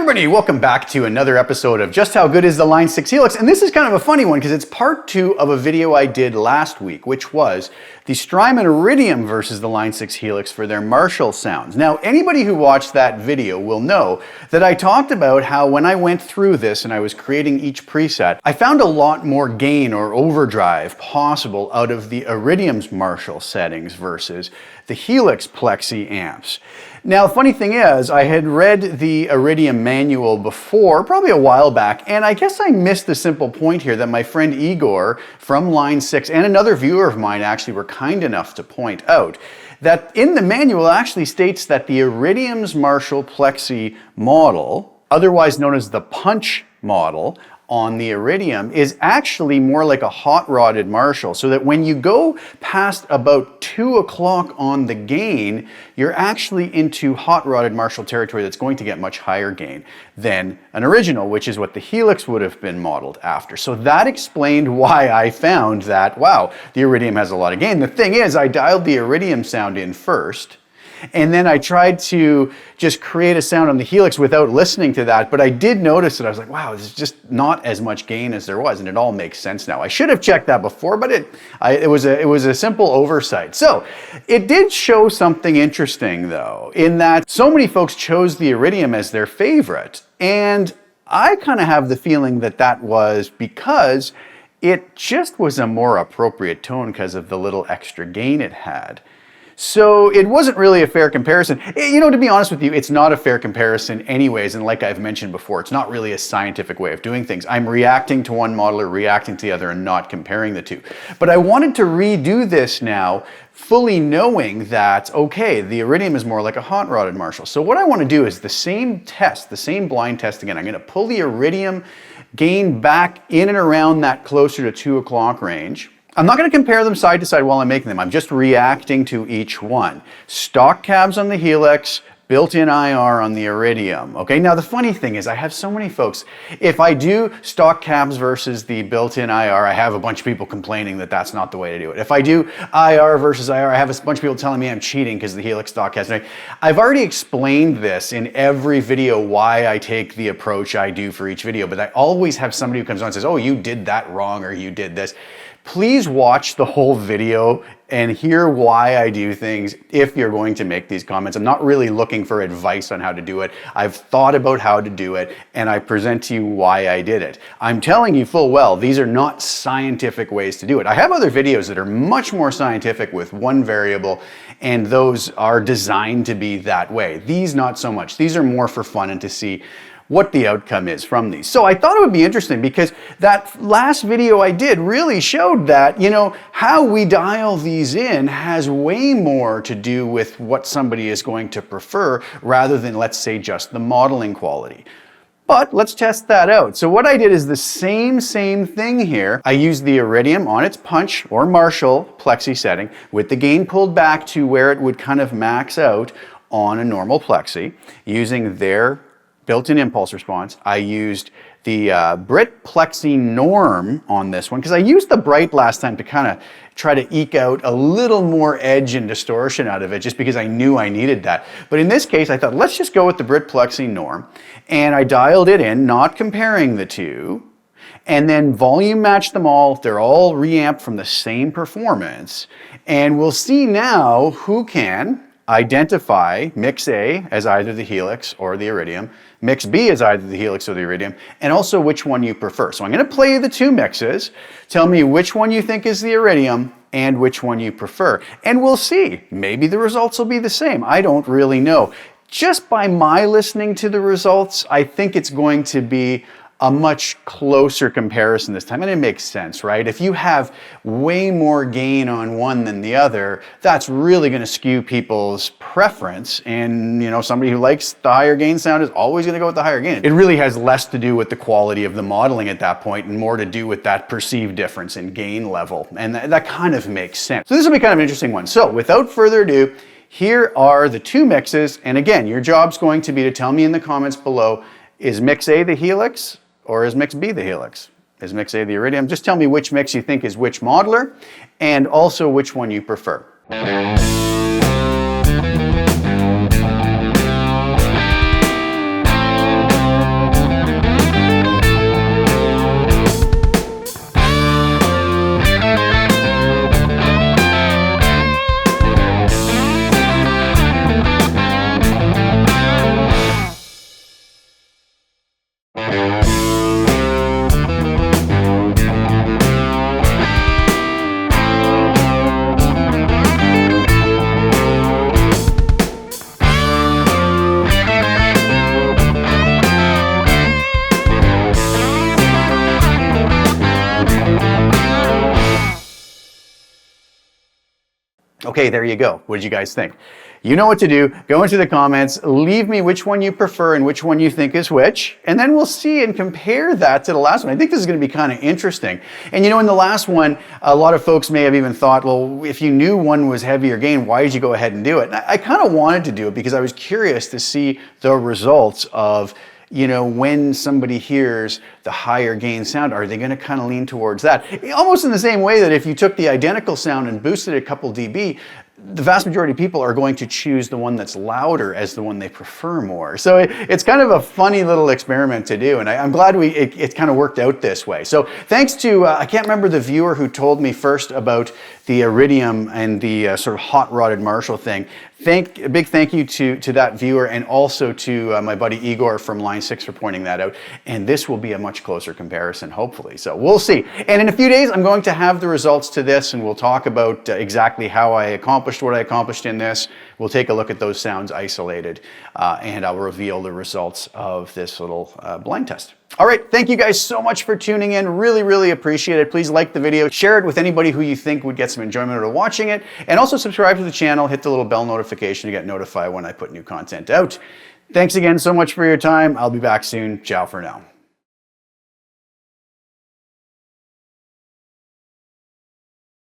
everybody, welcome back to another episode of Just How Good is the Line 6 Helix. And this is kind of a funny one because it's part 2 of a video I did last week, which was the STRYMON IRIDIUM versus the Line 6 Helix for their Marshall sounds. Now, anybody who watched that video will know that I talked about how when I went through this and I was creating each preset, I found a lot more gain or overdrive possible out of the Iridium's Marshall settings versus the Helix Plexi amps. Now, the funny thing is, I had read the Iridium manual before, probably a while back, and I guess I missed the simple point here that my friend Igor from Line 6 and another viewer of mine actually were kind enough to point out that in the manual it actually states that the Iridium's Marshall Plexi model, otherwise known as the punch model, on the Iridium is actually more like a hot rodded Marshall, so that when you go past about 2 o'clock on the gain, you're actually into hot rodded Marshall territory that's going to get much higher gain than an original, which is what the Helix would have been modeled after. So that explained why I found that, wow, the Iridium has a lot of gain. The thing is, I dialed the Iridium sound in first, and then I tried to just create a sound on the Helix without listening to that, but I did notice that I was like, wow, this is just not as much gain as there was, and it all makes sense now. I should have checked that before, but it was a simple oversight. So it did show something interesting though, in that so many folks chose the Iridium as their favorite, and I kind of have the feeling that that was because it just was a more appropriate tone because of the little extra gain it had. So it wasn't really a fair comparison. You know, to be honest with you, it's not a fair comparison anyways, and like I've mentioned before, it's not really a scientific way of doing things. I'm reacting to one model or reacting to the other and not comparing the two. But I wanted to redo this now, fully knowing that, okay, the Iridium is more like a hot rodded Marshall. So what I want to do is the same test, the same blind test again. I'm going to pull the Iridium gain back in and around that closer to 2 o'clock range. I'm not going to compare them side to side while I'm making them. I'm just reacting to each one. Stock cabs on the Helix, built-in IR on the Iridium. Okay, now the funny thing is I have so many folks, if I do stock cabs versus the built-in IR, I have a bunch of people complaining that that's not the way to do it. If I do IR versus IR, I have a bunch of people telling me I'm cheating because the Helix stock cabs. I've already explained this in every video why I take the approach I do for each video, but I always have somebody who comes on and says, oh, you did that wrong or you did this. Please watch the whole video and hear why I do things if you're going to make these comments. I'm not really looking for advice on how to do it. I've thought about how to do it and I present to you why I did it. I'm telling you full well, these are not scientific ways to do it. I have other videos that are much more scientific with one variable, and those are designed to be that way. These not so much. These are more for fun and to see what the outcome is from these. So I thought it would be interesting because that last video I did really showed that, you know, how we dial these in has way more to do with what somebody is going to prefer rather than, let's say, just the modeling quality. But let's test that out. So what I did is the same thing here. I used the Iridium on its punch or Marshall Plexi setting with the gain pulled back to where it would kind of max out on a normal Plexi using their built-in impulse response. I used the Brit Plexi norm on this one because I used the Bright last time to kind of try to eke out a little more edge and distortion out of it just because I knew I needed that. But in this case, I thought, let's just go with the Brit Plexi norm. And I dialed it in, not comparing the two, and then volume matched them all. They're all reamped from the same performance. And we'll see now who can identify mix A as either the Helix or the Iridium, mix B as either the Helix or the Iridium, and also which one you prefer. So I'm going to play the two mixes, tell me which one you think is the Iridium and which one you prefer. And we'll see. Maybe the results will be the same. I don't really know. Just by my listening to the results, I think it's going to be a much closer comparison this time, and it makes sense, right? If you have way more gain on one than the other, that's really going to skew people's preference, and you know, somebody who likes the higher gain sound is always going to go with the higher gain. It really has less to do with the quality of the modeling at that point and more to do with that perceived difference in gain level, and that kind of makes sense. So this will be kind of an interesting one. So without further ado, here are the two mixes, and again, your job's going to be to tell me in the comments below, is mix A the Helix? Or is mix B the Helix? Is mix A the Iridium? Just tell me which mix you think is which modeler, and also which one you prefer. Okay, there you go. What did you guys think? You know what to do. Go into the comments, leave me which one you prefer and which one you think is which, and then we'll see and compare that to the last one. I think this is going to be kind of interesting. And you know, in the last one, a lot of folks may have even thought, well, if you knew one was heavier gain, why did you go ahead and do it? And I kind of wanted to do it because I was curious to see the results of, you know, when somebody hears the higher gain sound, are they going to kind of lean towards that? Almost in the same way that if you took the identical sound and boosted it a couple dB, the vast majority of people are going to choose the one that's louder as the one they prefer more. So it's kind of a funny little experiment to do, and I'm glad it kind of worked out this way. So thanks to, I can't remember the viewer who told me first about the Iridium and the sort of hot rodded Marshall thing. A big thank you to that viewer, and also to my buddy Igor from Line 6 for pointing that out. And this will be a much closer comparison, hopefully. So we'll see. And in a few days, I'm going to have the results to this, and we'll talk about exactly how I accomplished what I accomplished in this. We'll take a look at those sounds isolated, and I'll reveal the results of this little blind test. All right, thank you guys so much for tuning in. Really, really appreciate it. Please like the video, share it with anybody who you think would get some enjoyment out of watching it, and also subscribe to the channel, hit the little bell notification to get notified when I put new content out. Thanks again so much for your time. I'll be back soon. Ciao for now.